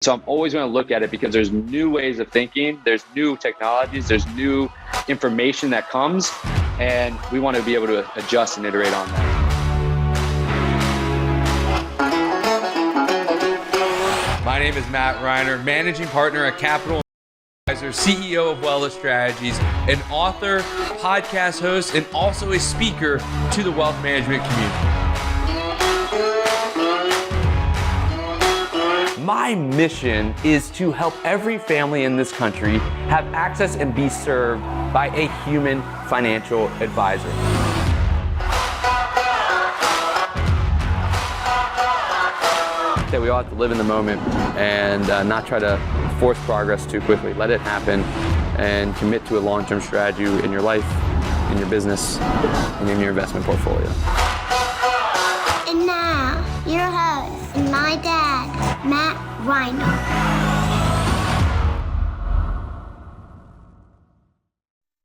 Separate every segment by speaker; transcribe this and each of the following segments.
Speaker 1: So I'm always going to look at it because there's new ways of thinking, there's new technologies, there's new information that comes, and we want to be able to adjust and iterate on that.
Speaker 2: My name is Matt Reiner, managing partner at Capital Advisor, CEO of Wealth Strategies, an author, podcast host, and also a speaker to the wealth management community. My mission is to help every family in this country have access and be served by a human financial advisor. That we all have to live in the moment and not try to force progress too quickly. Let it happen and commit to a long-term strategy in your life, in your business, and in your investment portfolio.
Speaker 3: And now, your host and my dad, Matt Reiner.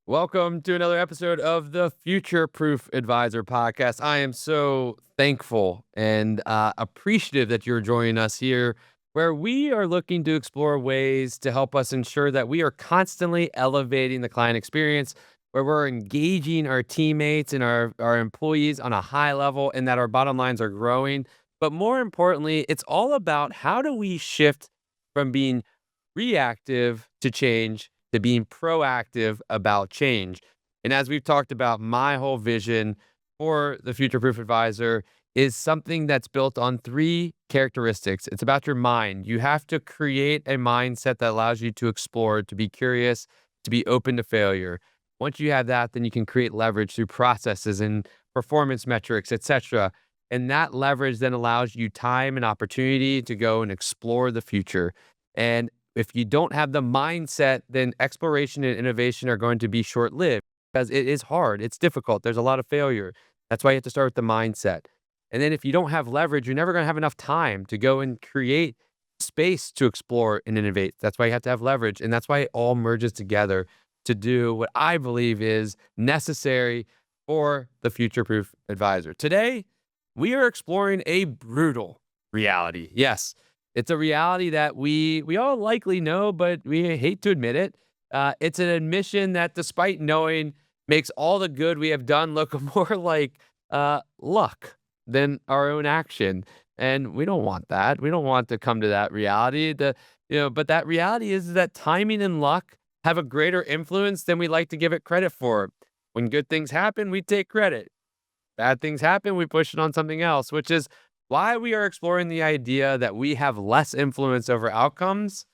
Speaker 2: Welcome to another episode of the Future Proof Advisor podcast. I am so thankful and appreciative that you're joining us here, where we are looking to explore ways to help us ensure that we are constantly elevating the client experience, where we're engaging our teammates and our employees on a high level, and that our bottom lines are growing. But more importantly, it's all about how do we shift from being reactive to change to being proactive about change. And as we've talked about, my whole vision for the Future Proof Advisor is something that's built on three characteristics. It's about your mind. You have to create a mindset that allows you to explore, to be curious, to be open to failure. Once you have that, then you can create leverage through processes and performance metrics, etc. And that leverage then allows you time and opportunity to go and explore the future. And if you don't have the mindset, then exploration and innovation are going to be short-lived because it is hard. It's difficult. There's a lot of failure. That's why you have to start with the mindset. And then if you don't have leverage, you're never going to have enough time to go and create space to explore and innovate. That's why you have to have leverage. And that's why it all merges together to do what I believe is necessary for the future-proof advisor. Today, we are exploring a brutal reality. Yes. It's a reality that we all likely know, but we hate to admit it. It's an admission that despite knowing makes all the good we have done look more like luck than our own action. And we don't want that. We don't want to come to that reality. But that reality is that timing and luck have a greater influence than we like to give it credit for. When good things happen, we take credit. Bad things happen, we push it on something else, which is why we are exploring the idea that we have less influence over outcomes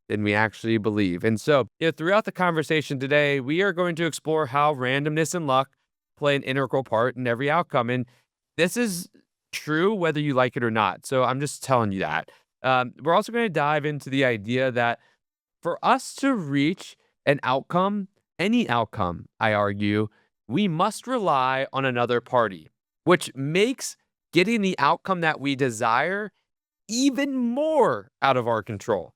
Speaker 2: than we actually believe. And so, throughout the conversation today, we are going to explore how randomness and luck play an integral part in every outcome. And this is true whether you like it or not. So I'm just telling you that. We're also going to dive into the idea that for us to reach an outcome, any outcome, I argue, we must rely on another party, which makes getting the outcome that we desire even more out of our control.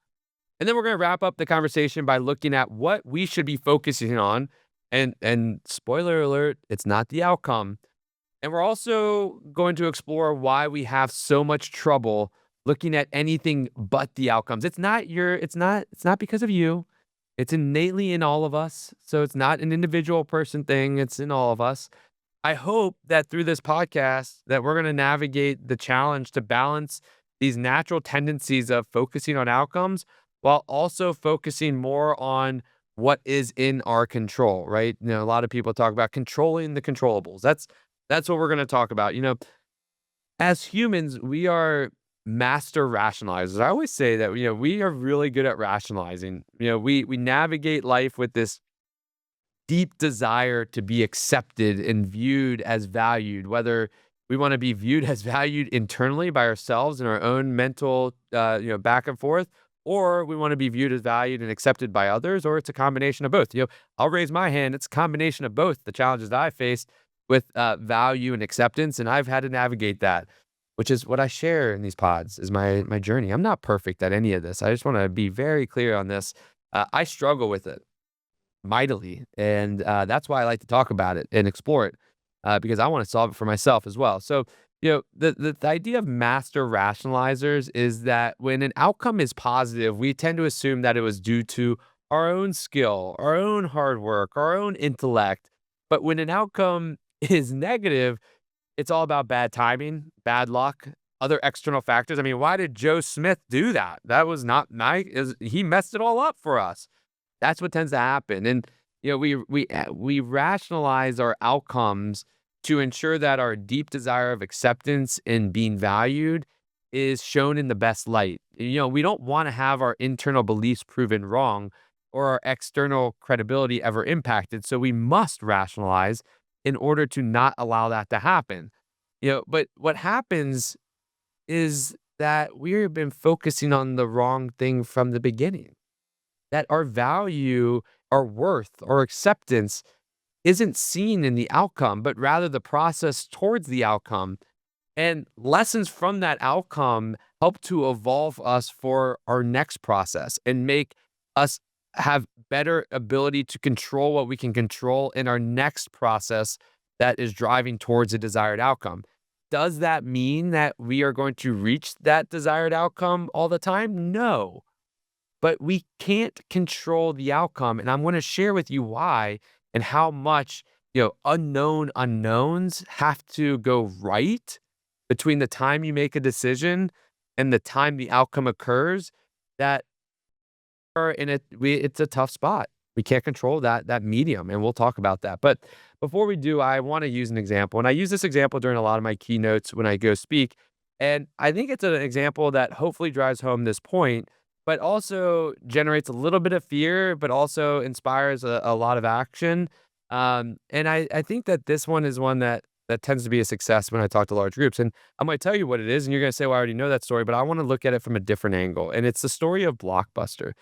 Speaker 2: And then we're going to wrap up the conversation by looking at what we should be focusing on. And spoiler alert, it's not the outcome. And we're also going to explore why we have so much trouble looking at anything but the outcomes. It's not because of you. It's innately in all of us. So it's not an individual person thing. It's in all of us. I hope that through this podcast that we're going to navigate the challenge to balance these natural tendencies of focusing on outcomes while also focusing more on what is in our control, right? A lot of people talk about controlling the controllables. That's what we're going to talk about. As humans, we are master rationalizers. I always say that, we are really good at rationalizing. We navigate life with this deep desire to be accepted and viewed as valued, whether we want to be viewed as valued internally by ourselves and our own mental, back and forth, or we want to be viewed as valued and accepted by others, or it's a combination of both. I'll raise my hand. It's a combination of both the challenges that I faced with value and acceptance, and I've had to navigate that, which is what I share in these pods is my journey. I'm not perfect at any of this. I just want to be very clear on this. I struggle with it mightily. And that's why I like to talk about it and explore it because I want to solve it for myself as well. So The idea of master rationalizers is that when an outcome is positive, we tend to assume that it was due to our own skill, our own hard work, our own intellect. But when an outcome is negative, it's all about bad timing, bad luck, other external factors. I mean, why did Joe Smith do that? That was not nice. He messed it all up for us. That's what tends to happen. And we rationalize our outcomes to ensure that our deep desire of acceptance and being valued is shown in the best light. We don't want to have our internal beliefs proven wrong or our external credibility ever impacted. So we must rationalize in order to not allow that to happen. But what happens is that we've been focusing on the wrong thing from the beginning. That our value, our worth, our acceptance isn't seen in the outcome, but rather the process towards the outcome. And lessons from that outcome help to evolve us for our next process and make us have better ability to control what we can control in our next process that is driving towards a desired outcome. Does that mean that we are going to reach that desired outcome all the time? No, but we can't control the outcome. And I'm going to share with you why and how much, unknown unknowns have to go right between the time you make a decision and the time the outcome occurs, that are in it. It's a tough spot. We can't control that medium, and we'll talk about that. But before we do, I want to use an example, and I use this example during a lot of my keynotes when I go speak. And I think it's an example that hopefully drives home this point, but also generates a little bit of fear, but also inspires a lot of action. And I think that this one is one that tends to be a success when I talk to large groups. And I'm going to tell you what it is, and you're going to say, well, I already know that story, but I want to look at it from a different angle. And it's the story of Blockbuster.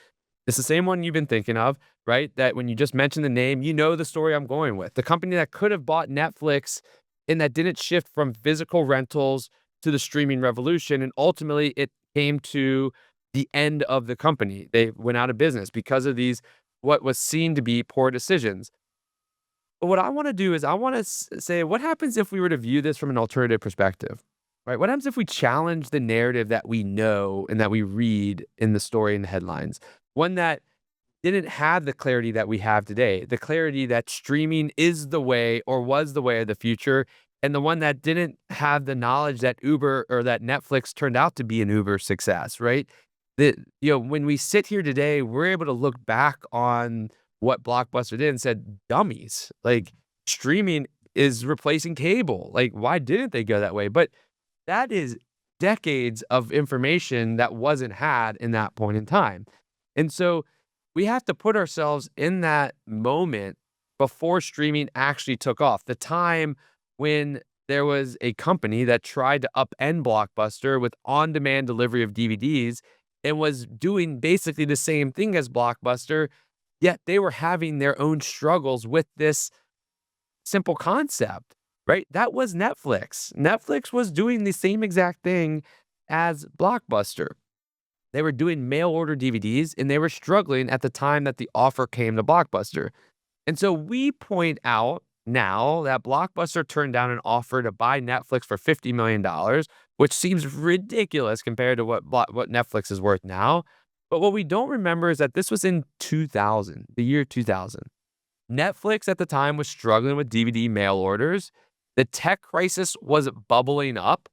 Speaker 2: It's the same one you've been thinking of, right? That when you just mention the name, you know the story I'm going with. The company that could have bought Netflix and that didn't shift from physical rentals to the streaming revolution. And ultimately, it came to the end of the company. They went out of business because of these, what was seen to be poor decisions. But what I want to do is I want to say, what happens if we were to view this from an alternative perspective, right? What happens if we challenge the narrative that we know and that we read in the story and the headlines? One that didn't have the clarity that we have today, the clarity that streaming is the way or was the way of the future, and the one that didn't have the knowledge that Uber or that Netflix turned out to be an Uber success, right? When we sit here today, we're able to look back on what Blockbuster did and said, dummies, like streaming is replacing cable. Like, why didn't they go that way? But that is decades of information that wasn't had in that point in time. And so we have to put ourselves in that moment before streaming actually took off. The time when there was a company that tried to upend Blockbuster with on-demand delivery of DVDs and was doing basically the same thing as Blockbuster, yet they were having their own struggles with this simple concept, right? That was Netflix. Netflix was doing the same exact thing as Blockbuster. They were doing mail order DVDs and they were struggling at the time that the offer came to Blockbuster. And so we point out now that Blockbuster turned down an offer to buy Netflix for $50 million, which seems ridiculous compared to what Netflix is worth now. But what we don't remember is that this was in 2000, the year 2000. Netflix at the time was struggling with DVD mail orders. The tech crisis was bubbling up.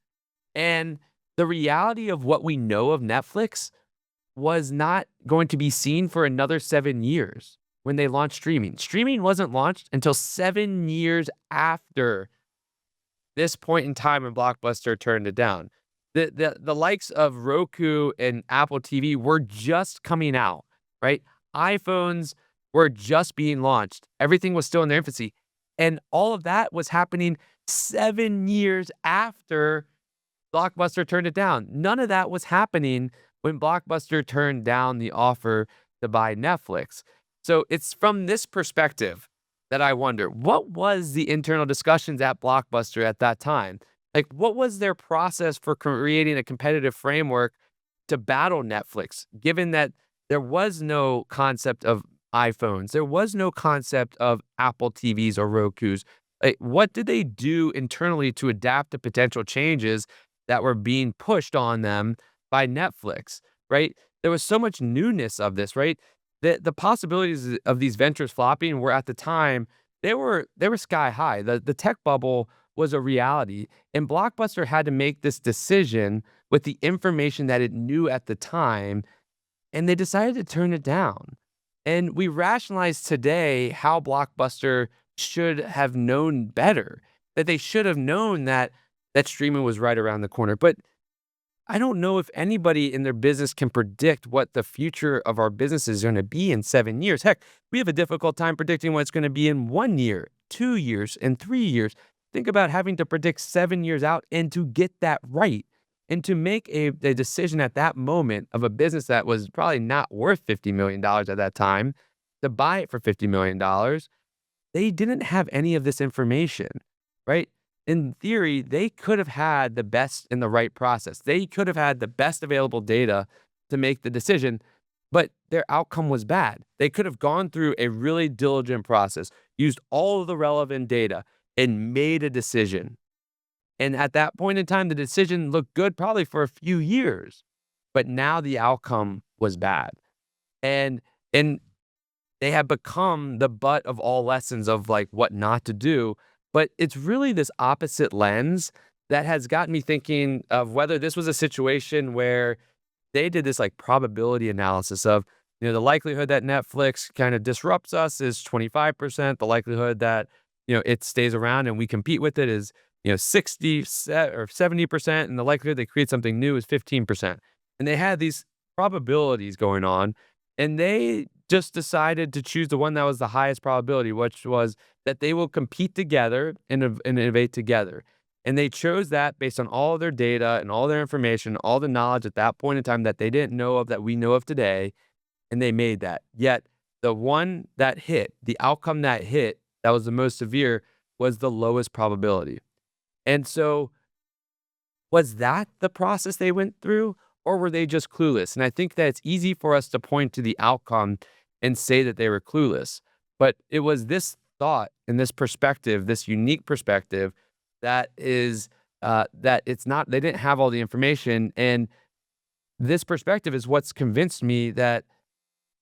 Speaker 2: And the reality of what we know of Netflix was not going to be seen for another 7 years when they launched streaming. Streaming wasn't launched until 7 years after this point in time when Blockbuster turned it down. The likes of Roku and Apple TV were just coming out, right? iPhones were just being launched. Everything was still in their infancy. And all of that was happening 7 years after Blockbuster turned it down. None of that was happening when Blockbuster turned down the offer to buy Netflix. So it's from this perspective that I wonder, what was the internal discussions at Blockbuster at that time? Like, what was their process for creating a competitive framework to battle Netflix, given that there was no concept of iPhones, there was no concept of Apple TVs or Rokus, Like, what did they do internally to adapt to potential changes that were being pushed on them by Netflix, right? There was so much newness of this, right? The possibilities of these ventures flopping were at the time, they were sky high. The tech bubble was a reality, and Blockbuster had to make this decision with the information that it knew at the time, and they decided to turn it down. And we rationalize today how Blockbuster should have known better, that they should have known that streaming was right around the corner. But I don't know if anybody in their business can predict what the future of our business is going to be in 7 years. Heck, we have a difficult time predicting what it's going to be in 1 year, 2 years, and 3 years. Think about having to predict 7 years out and to get that right and to make a decision at that moment of a business that was probably not worth $50 million dollars at that time to buy it for $50 million dollars. They didn't have any of this information, right? In theory, they could have had the best in the right process. They could have had the best available data to make the decision, but their outcome was bad. They could have gone through a really diligent process, used all of the relevant data, and made a decision. And at that point in time, the decision looked good probably for a few years, but now the outcome was bad. And they have become the butt of all lessons of like what not to do. But it's really this opposite lens that has gotten me thinking of whether this was a situation where they did this like probability analysis of, the likelihood that Netflix kind of disrupts us is 25%. The likelihood that, it stays around and we compete with it is, 60 or 70%. And the likelihood they create something new is 15%. And they had these probabilities going on, and they just decided to choose the one that was the highest probability, which was that they will compete together and innovate together. And they chose that based on all of their data and all their information, all the knowledge at that point in time that they didn't know of that we know of today. And they made that. Yet the one that hit, the outcome that hit, that was the most severe, was the lowest probability. And so was that the process they went through, or were they just clueless? And I think that it's easy for us to point to the outcome and say that they were clueless. But it was this thought and this perspective, this unique perspective, that is that it's not, they didn't have all the information. And this perspective is what's convinced me that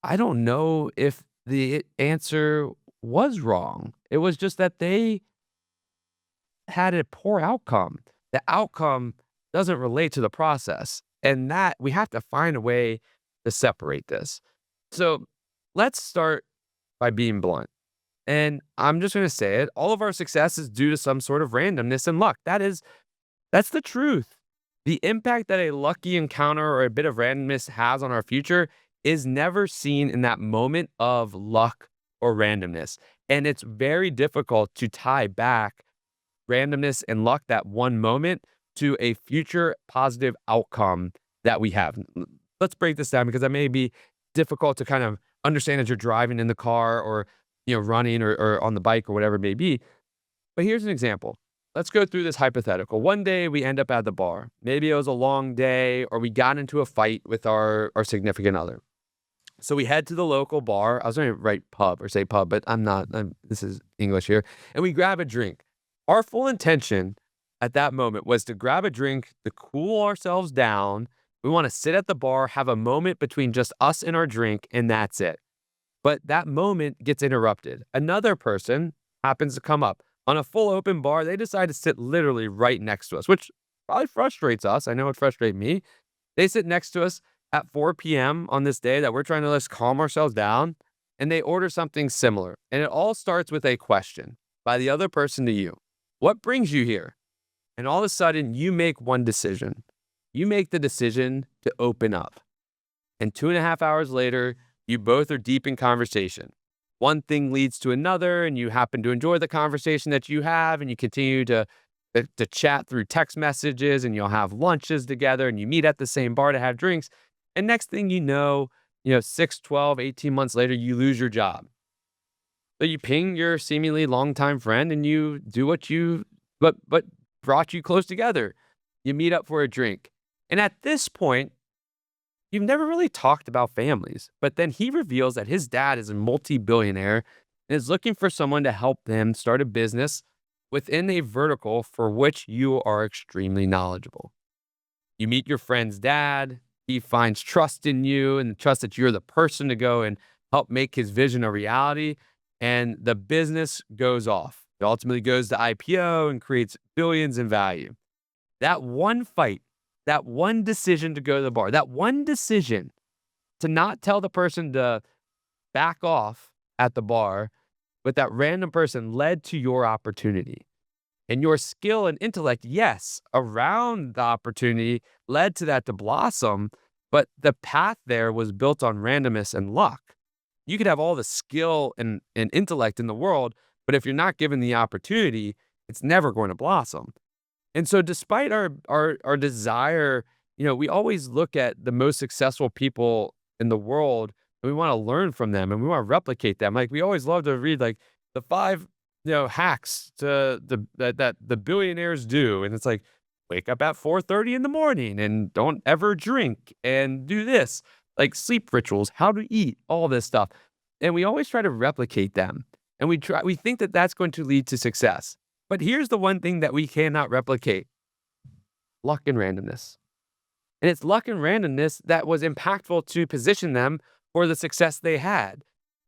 Speaker 2: I don't know if the answer was wrong. It was just that they had a poor outcome. The outcome doesn't relate to the process. And that we have to find a way to separate this. So let's start by being blunt. And I'm just going to say it. All of our success is due to some sort of randomness and luck. That's the truth. The impact that a lucky encounter or a bit of randomness has on our future is never seen in that moment of luck or randomness. And it's very difficult to tie back randomness and luck, that one moment, to a future positive outcome that we have. Let's break this down because that may be difficult to kind of understand as you're driving in the car or running or on the bike or whatever it may be. But here's an example. Let's go through this hypothetical. One day we end up at the bar. Maybe it was a long day or we got into a fight with our significant other. So we head to the local bar. I was going to write pub or say pub, but I'm not. This is English here. And we grab a drink. Our full intention at that moment was to grab a drink, to cool ourselves down. We want to sit at the bar, have a moment between just us and our drink, and that's it. But that moment gets interrupted. Another person happens to come up. On a full open bar, they decide to sit literally right next to us, which probably frustrates us. I know it frustrates me. They sit next to us at 4 p.m. on this day that we're trying to just calm ourselves down, and they order something similar. And it all starts with a question by the other person to you. What brings you here? And all of a sudden, you make one decision. You make the decision to open up. And 2.5 hours later, you both are deep in conversation. One thing leads to another, and you happen to enjoy the conversation that you have, and you continue to chat through text messages, and you'll have lunches together, and you meet at the same bar to have drinks. And next thing you know, 6, 12, 18 months later, you lose your job. So you ping your seemingly longtime friend, and you do what brought you close together. You meet up for a drink. And at this point, you've never really talked about families, but then he reveals that his dad is a multi-billionaire and is looking for someone to help him start a business within a vertical for which you are extremely knowledgeable. You meet your friend's dad. He finds trust in you and trust that you're the person to go and help make his vision a reality. And the business goes off. It ultimately goes to IPO and creates billions in value. That one fight, that one decision to go to the bar, that one decision to not tell the person to back off at the bar, but that random person led to your opportunity. And your skill and intellect, yes, around the opportunity led to that to blossom, but the path there was built on randomness and luck. You could have all the skill and intellect in the world, but if you're not given the opportunity, it's never going to blossom. And so despite our desire, we always look at the most successful people in the world and we want to learn from them and we want to replicate them. Like we always love to read like the 5 hacks to that the billionaires do. And it's like, wake up at 4:30 in the morning and don't ever drink and do this, like sleep rituals, how to eat, all this stuff. And we always try to replicate them. And we think that that's going to lead to success. But here's the one thing that we cannot replicate: luck and randomness. And it's luck and randomness that was impactful to position them for the success they had.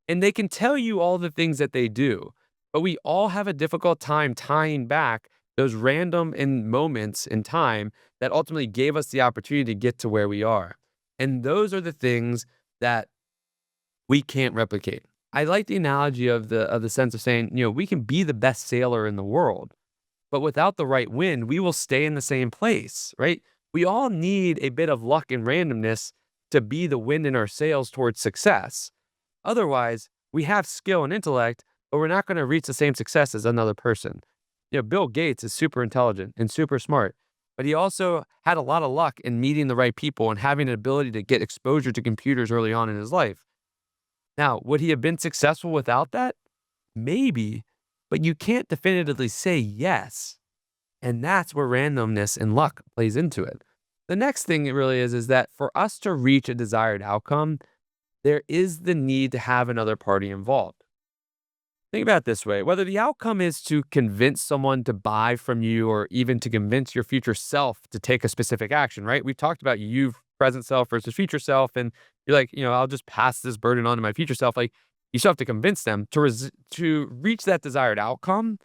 Speaker 2: And they can tell you all the things that they do, but we all have a difficult time tying back those random moments in time that ultimately gave us the opportunity to get to where we are. And those are the things that we can't replicate. I like the analogy of the sense of saying, we can be the best sailor in the world, but without the right wind, we will stay in the same place, right? We all need a bit of luck and randomness to be the wind in our sails towards success. Otherwise, we have skill and intellect, but we're not going to reach the same success as another person. Bill Gates is super intelligent and super smart, but he also had a lot of luck in meeting the right people and having an ability to get exposure to computers early on in his life. Now, would he have been successful without that? Maybe, but you can't definitively say yes. And that's where randomness and luck plays into it. The next thing it really is that for us to reach a desired outcome, there is the need to have another party involved. Think about it this way: whether the outcome is to convince someone to buy from you or even to convince your future self to take a specific action, right? We've talked about you present self versus future self. And you're like, I'll just pass this burden on to my future self. Like you still have to convince them to reach that desired outcome.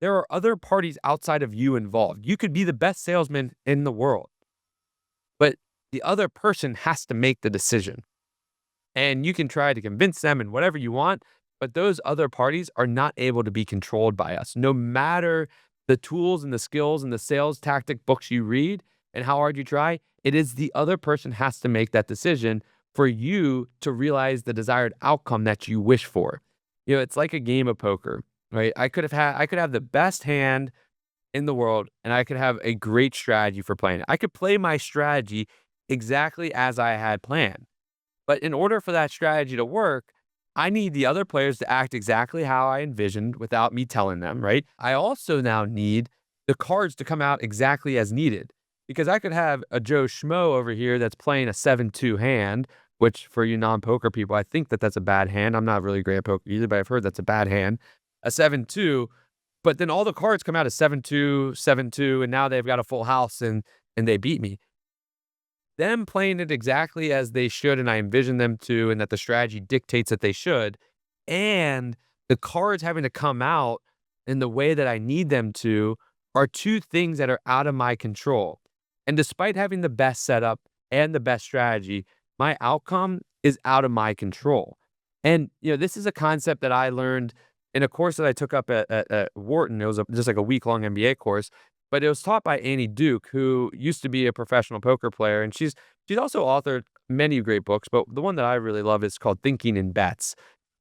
Speaker 2: There are other parties outside of you involved. You could be the best salesman in the world, but the other person has to make the decision. And you can try to convince them and whatever you want, but those other parties are not able to be controlled by us. No matter the tools and the skills and the sales tactic books you read and how hard you try, it is the other person has to make that decision for you to realize the desired outcome that you wish for. It's like a game of poker, right? I could have the best hand in the world and I could have a great strategy for playing it. I could play my strategy exactly as I had planned. But in order for that strategy to work, I need the other players to act exactly how I envisioned without me telling them, right? I also now need the cards to come out exactly as needed, because I could have a Joe Schmo over here that's playing a 7-2 hand, which for you non-poker people, I think that's a bad hand. I'm not really great at poker either, but I've heard that's a bad hand. A 7-2, but then all the cards come out as 7-2, 7-2, and now they've got a full house and they beat me. Them playing it exactly as they should, and I envision them to, and that the strategy dictates that they should, and the cards having to come out in the way that I need them to, are two things that are out of my control. And despite having the best setup and the best strategy, my outcome is out of my control. And this is a concept that I learned in a course that I took up at Wharton. It was just like a week-long MBA course. But it was taught by Annie Duke, who used to be a professional poker player. And she's also authored many great books, but the one that I really love is called Thinking in Bets.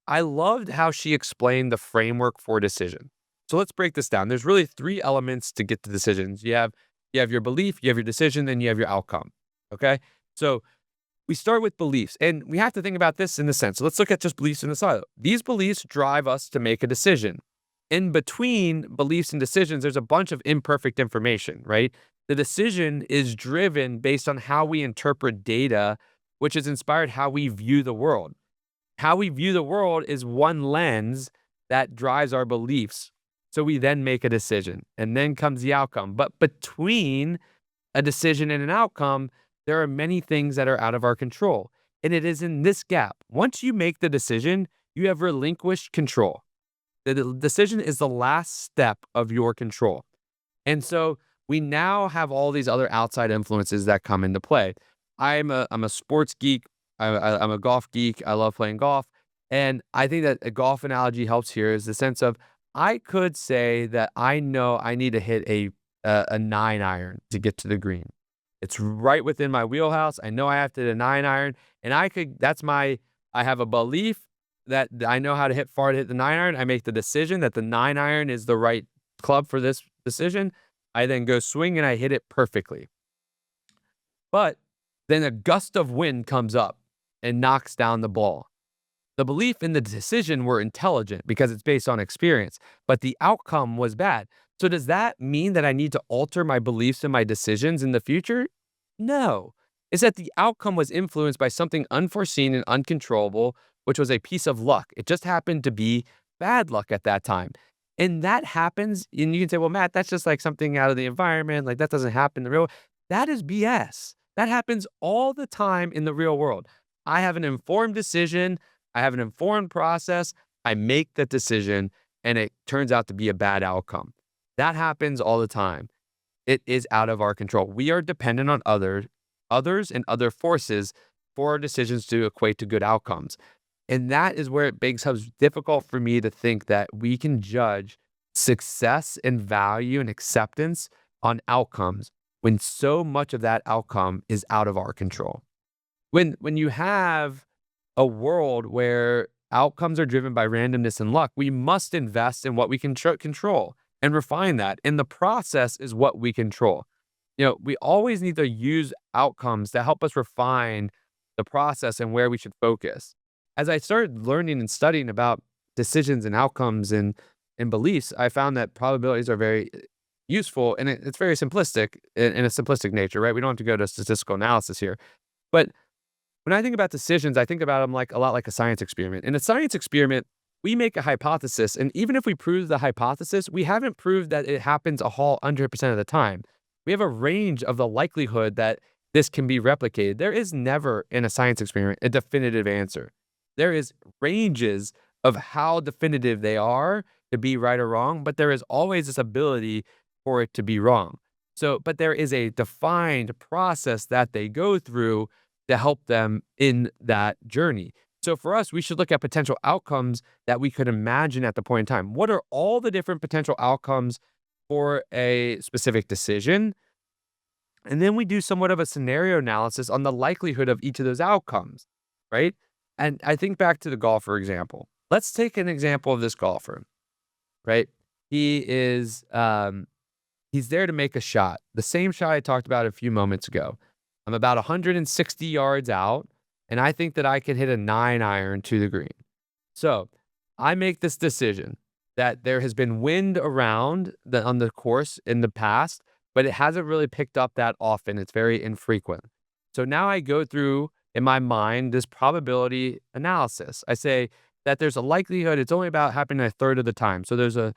Speaker 2: I loved how she explained the framework for decision. So let's break this down. There's really 3 elements to get to decisions. You have your belief, you have your decision, then you have your outcome. Okay? So we start with beliefs, and we have to think about this in the sense. So let's look at just beliefs in the silo. These beliefs drive us to make a decision. In between beliefs and decisions, there's a bunch of imperfect information, right? The decision is driven based on how we interpret data, which has inspired how we view the world. How we view the world is one lens that drives our beliefs. So we then make a decision, and then comes the outcome. But between a decision and an outcome, there are many things that are out of our control. And it is in this gap. Once you make the decision, you have relinquished control. The decision is the last step of your control. And so we now have all these other outside influences that come into play. I'm a sports geek. I'm a golf geek. I love playing golf. And I think that a golf analogy helps here is the sense of I could say that I know I need to hit a 9-iron to get to the green. It's right within my wheelhouse. I know I have to hit a 9-iron, and I have a belief that I know how to hit far to hit the 9-iron. I make the decision that the 9-iron is the right club for this decision. I then go swing and I hit it perfectly. But then a gust of wind comes up and knocks down the ball. The belief in the decision were intelligent because it's based on experience, but the outcome was bad. So does that mean that I need to alter my beliefs and my decisions in the future? No. It's that the outcome was influenced by something unforeseen and uncontrollable, which was a piece of luck. It just happened to be bad luck at that time. And that happens, and you can say, well, Matt, that's just like something out of the environment. Like that doesn't happen in the real world. That is BS. That happens all the time in the real world. I have an informed decision. I have an informed process. I make the decision, and it turns out to be a bad outcome. That happens all the time. It is out of our control. We are dependent on others and other forces for our decisions to equate to good outcomes. And that is where it becomes difficult for me to think that we can judge success and value and acceptance on outcomes when so much of that outcome is out of our control. When you have a world where outcomes are driven by randomness and luck, we must invest in what we can control and refine that. And the process is what we control. We always need to use outcomes to help us refine the process and where we should focus. As I started learning and studying about decisions and outcomes and beliefs, I found that probabilities are very useful, and it's very simplistic in a simplistic nature, right? We don't have to go to statistical analysis here. But when I think about decisions, I think about them like a lot like a science experiment. In a science experiment, we make a hypothesis, and even if we prove the hypothesis, we haven't proved that it happens 100% of the time. We have a range of the likelihood that this can be replicated. There is never in a science experiment a definitive answer. There is ranges of how definitive they are to be right or wrong, but there is always this ability for it to be wrong. But there is a defined process that they go through to help them in that journey. So for us, we should look at potential outcomes that we could imagine at the point in time. What are all the different potential outcomes for a specific decision? And then we do somewhat of a scenario analysis on the likelihood of each of those outcomes, right? And I think back to the golfer example. Let's take an example of this golfer, right? He is, he's there to make a shot. The same shot I talked about a few moments ago. I'm about 160 yards out, and I think that I can hit a 9-iron to the green. So I make this decision that there has been wind around on the course in the past, but it hasn't really picked up that often. It's very infrequent. So now I go through in my mind this probability analysis. I say that there's a likelihood it's only about happening a third of the time. So there's a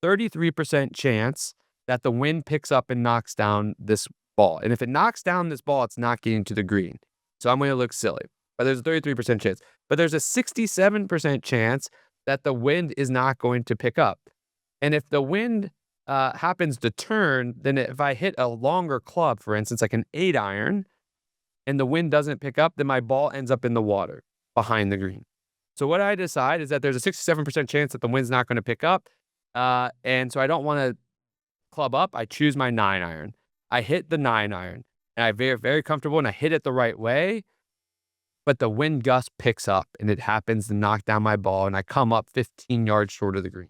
Speaker 2: 33% chance that the wind picks up and knocks down this ball. And if it knocks down this ball, it's not getting to the green. So I'm going to look silly. But there's a 33% chance. But there's a 67% chance that the wind is not going to pick up. And if the wind happens to turn, then if I hit a longer club, for instance, like an 8-iron, and the wind doesn't pick up, then my ball ends up in the water behind the green. So what I decide is that there's a 67% chance that the wind's not going to pick up. And so I don't want to club up. I choose my 9-iron. I hit the 9-iron, and I'm very, very comfortable, and I hit it the right way. But the wind gust picks up, and it happens to knock down my ball, and I come up 15 yards short of the green.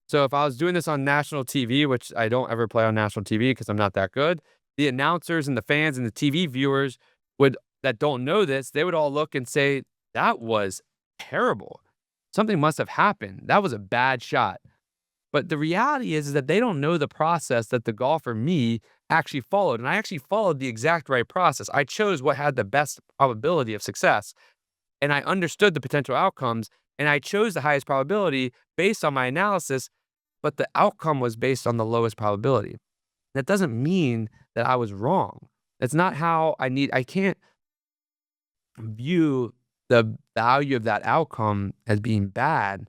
Speaker 2: So if I was doing this on national TV, which I don't ever play on national TV because I'm not that good, the announcers and the fans and the TV viewers that don't know this, they would all look and say, that was terrible. Something must have happened. That was a bad shot. But the reality is that they don't know the process that the golfer, me, actually followed. And I actually followed the exact right process. I chose what had the best probability of success. And I understood the potential outcomes. And I chose the highest probability based on my analysis. but the outcome was based on the lowest probability. That doesn't mean that I was wrong. That's not how I can't view the value of that outcome as being bad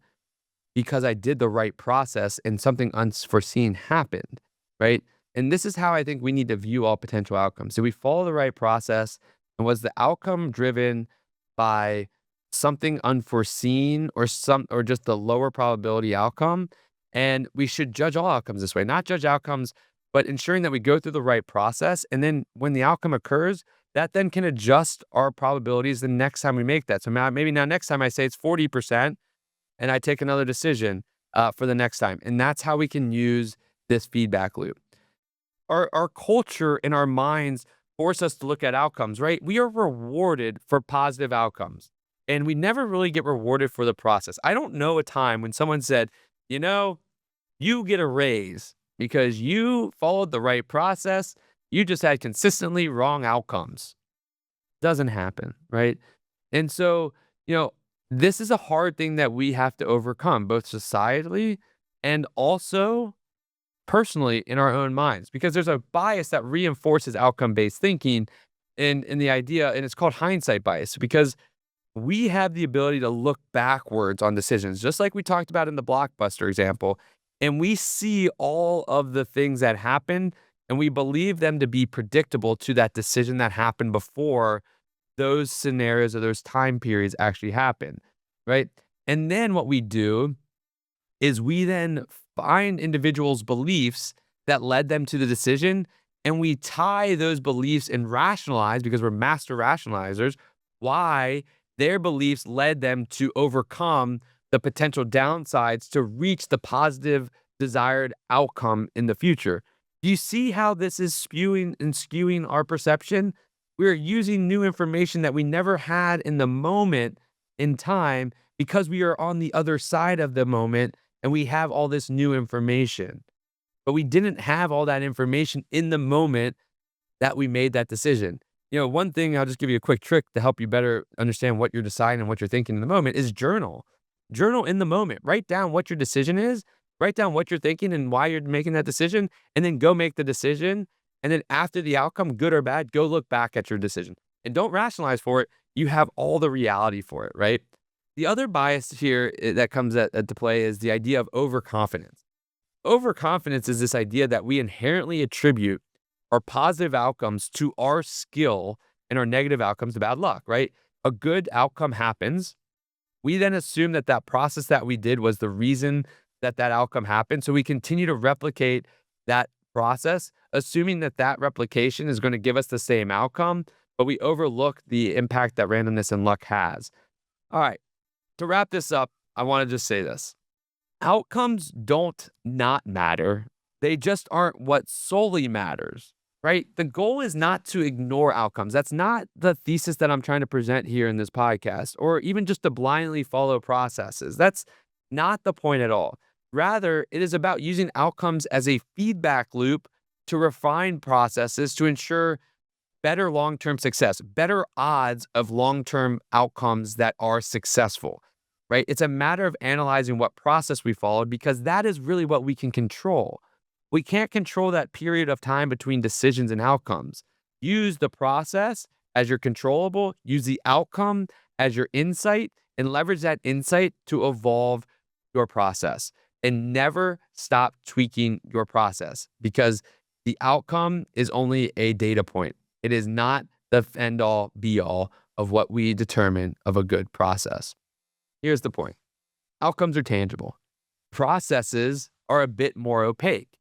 Speaker 2: because I did the right process and something unforeseen happened, right? And this is how I think we need to view all potential outcomes. Did we follow the right process? And was the outcome driven by something unforeseen or just the lower probability outcome? And we should judge all outcomes this way, not judge outcomes, but ensuring that we go through the right process. And then when the outcome occurs, that then can adjust our probabilities the next time we make that. So maybe now next time I say it's 40%, and I take another decision for the next time. And that's how we can use this feedback loop. Our culture and our minds force us to look at outcomes, right? We are rewarded for positive outcomes, and we never really get rewarded for the process. I don't know a time when someone said, you get a raise because you followed the right process. You just had consistently wrong outcomes. Doesn't happen, right? And so, this is a hard thing that we have to overcome, both societally and also personally in our own minds, because there's a bias that reinforces outcome-based thinking in the idea, and it's called hindsight bias, because we have the ability to look backwards on decisions, just like we talked about in the Blockbuster example, and we see all of the things that happened, and we believe them to be predictable to that decision that happened before those scenarios or those time periods actually happen, right? And then what we do is we then find individuals' beliefs that led them to the decision, and we tie those beliefs and rationalize, because we're master rationalizers, why their beliefs led them to overcome the potential downsides to reach the positive desired outcome in the future. Do you see how this is spewing and skewing our perception? We're using new information that we never had in the moment in time because we are on the other side of the moment and we have all this new information. But we didn't have all that information in the moment that we made that decision. One thing, I'll just give you a quick trick to help you better understand what you're deciding and what you're thinking in the moment is journal. Journal in the moment. Write down what your decision is. Write down what you're thinking and why you're making that decision, and then go make the decision. And then after the outcome, good or bad, go look back at your decision. And don't rationalize for it. You have all the reality for it, right? The other bias here that comes to play is the idea of overconfidence. Overconfidence is this idea that we inherently attribute our positive outcomes to our skill and our negative outcomes to bad luck, right? A good outcome happens. We then assume that that process that we did was the reason that outcome happened. So we continue to replicate that process, assuming that replication is going to give us the same outcome, but we overlook the impact that randomness and luck has. All right, to wrap this up, I want to just say this. Outcomes don't not matter. They just aren't what solely matters, right? The goal is not to ignore outcomes. That's not the thesis that I'm trying to present here in this podcast, or even just to blindly follow processes. That's not the point at all. Rather, it is about using outcomes as a feedback loop to refine processes to ensure better long-term success, better odds of long-term outcomes that are successful, right? It's a matter of analyzing what process we followed, because that is really what we can control. We can't control that period of time between decisions and outcomes. Use the process as your controllable, use the outcome as your insight, and leverage that insight to evolve your process. And never stop tweaking your process, because the outcome is only a data point. It is not the end-all, be-all of what we determine of a good process. Here's the point. Outcomes are tangible. Processes are a bit more opaque.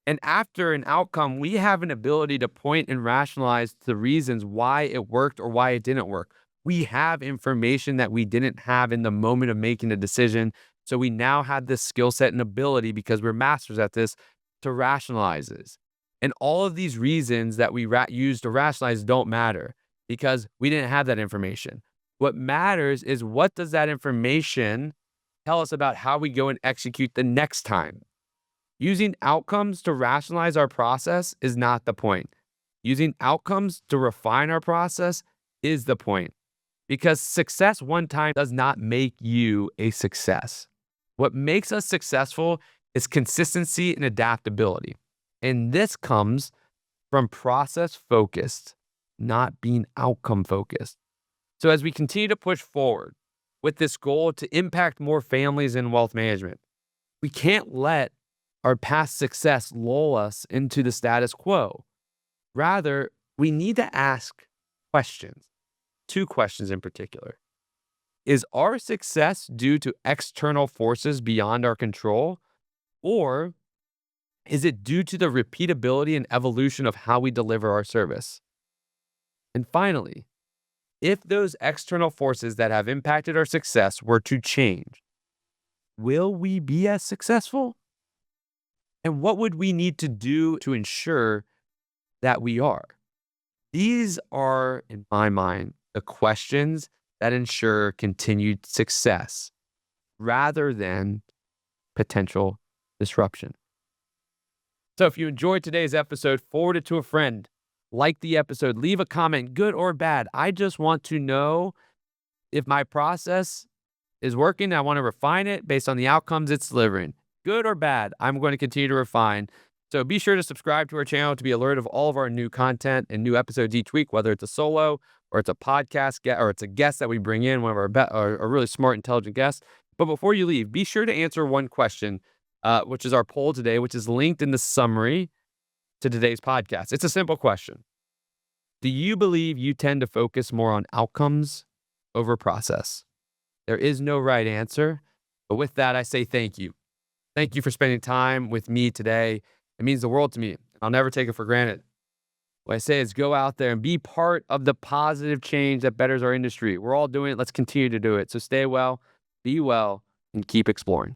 Speaker 2: And after an outcome, we have an ability to point and rationalize the reasons why it worked or why it didn't work. We have information that we didn't have in the moment of making a decision. So we now have this skill set and ability, because we're masters at this, to rationalize this. And all of these reasons that we use to rationalize don't matter, because we didn't have that information. What matters is, what does that information tell us about how we go and execute the next time? Using outcomes to rationalize our process is not the point. Using outcomes to refine our process is the point. Because success one time does not make you a success. What makes us successful is consistency and adaptability. And this comes from process focused, not being outcome focused. So as we continue to push forward with this goal to impact more families in wealth management, we can't let our past success lull us into the status quo. Rather, we need to ask questions, 2 questions in particular. Is our success due to external forces beyond our control, or is it due to the repeatability and evolution of how we deliver our service? And finally, if those external forces that have impacted our success were to change, will we be as successful? And what would we need to do to ensure that we are? These are, in my mind, the questions that ensure continued success rather than potential disruption. So if you enjoyed today's episode, forward it to a friend. Like the episode, leave a comment, good or bad. I just want to know if my process is working. I want to refine it based on the outcomes it's delivering. Good or bad, I'm going to continue to refine. So be sure to subscribe to our channel to be alerted of all of our new content and new episodes each week, whether it's a solo or it's a podcast or it's a guest that we bring in, one of our really smart, intelligent guests. But before you leave, be sure to answer one question, which is our poll today, which is linked in the summary to today's podcast. It's a simple question. Do you believe you tend to focus more on outcomes over process? There is no right answer. But with that, I say thank you. Thank you for spending time with me today. It means the world to me. I'll never take it for granted. What I say is go out there and be part of the positive change that betters our industry. We're all doing it. Let's continue to do it. So stay well, be well, and keep exploring.